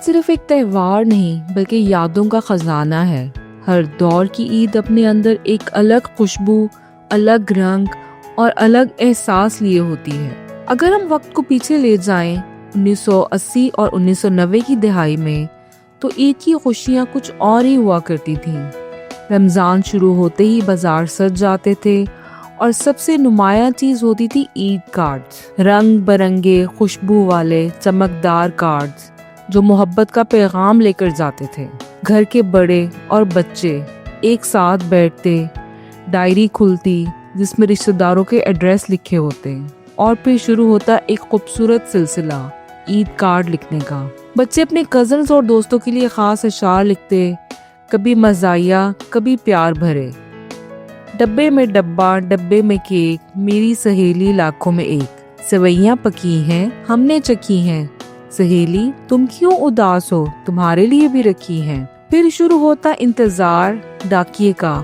صرف ایک تہوار نہیں بلکہ یادوں کا خزانہ ہے۔ ہر دور کی عید اپنے اندر ایک الگ خوشبو، الگ رنگ اور الگ احساس لیے ہوتی ہے۔ اگر ہم وقت کو پیچھے لے جائیں 1980 اور 1990 کی دہائی میں، تو عید کی خوشیاں کچھ اور ہی ہوا کرتی تھیں۔ رمضان شروع ہوتے ہی بازار سج جاتے تھے اور سب سے نمایاں چیز ہوتی تھی عید کارڈز، رنگ برنگے خوشبو والے چمکدار کارڈز جو محبت کا پیغام لے کر جاتے تھے۔ گھر کے بڑے اور بچے ایک ساتھ بیٹھتے، ڈائری کھلتی جس میں رشتہ داروں کے ایڈریس لکھے ہوتے، اور پھر شروع ہوتا ایک خوبصورت سلسلہ عید کارڈ لکھنے کا۔ بچے اپنے کزنز اور دوستوں کے لیے خاص اشعار لکھتے، کبھی مزاحیہ کبھی پیار بھرے۔ ڈبے میں ڈبہ، ڈبے میں کیک، میری سہیلی لاکھوں میں ایک، سوئیاں پکی ہیں ہم نے چکی ہیں، سہیلی تم کیوں اداس ہو تمہارے لیے بھی رکھی ہیں۔ پھر شروع ہوتا انتظار ڈاکیے کا،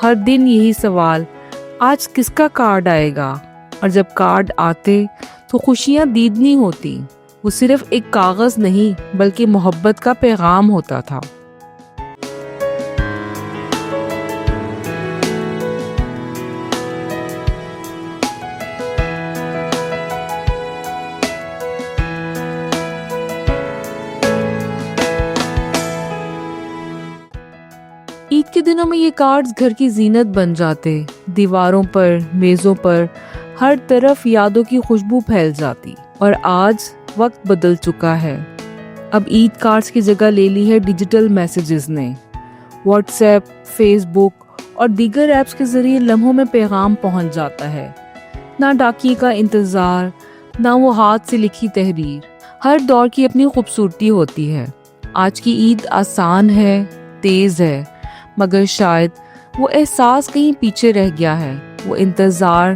ہر دن یہی سوال، آج کس کا کارڈ آئے گا؟ اور جب کارڈ آتے تو خوشیاں دیدنی ہوتی، وہ صرف ایک کاغذ نہیں بلکہ محبت کا پیغام ہوتا تھا۔ عید کے دنوں میں یہ کارڈز گھر کی زینت بن جاتے، دیواروں پر، میزوں پر، ہر طرف یادوں کی خوشبو پھیل جاتی۔ اور آج وقت بدل چکا ہے، اب عید کارڈز کی جگہ لے لی ہے ڈیجیٹل میسیجز نے۔ واٹس ایپ، فیس بک اور دیگر ایپس کے ذریعے لمحوں میں پیغام پہنچ جاتا ہے۔ نہ ڈاکیے کا انتظار، نہ وہ ہاتھ سے لکھی تحریر۔ ہر دور کی اپنی خوبصورتی ہوتی ہے۔ آج کی عید آسان ہے، تیز ہے، مگر شاید وہ احساس کہیں پیچھے رہ گیا ہے، وہ انتظار،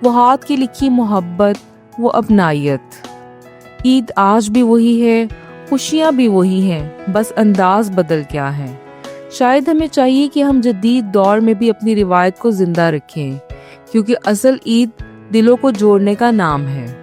وہ ہاتھ کی لکھی محبت، وہ اپنائیت۔ عید آج بھی وہی ہے، خوشیاں بھی وہی ہیں، بس انداز بدل گیا ہے۔ شاید ہمیں چاہیے کہ ہم جدید دور میں بھی اپنی روایت کو زندہ رکھیں، کیونکہ اصل عید دلوں کو جوڑنے کا نام ہے۔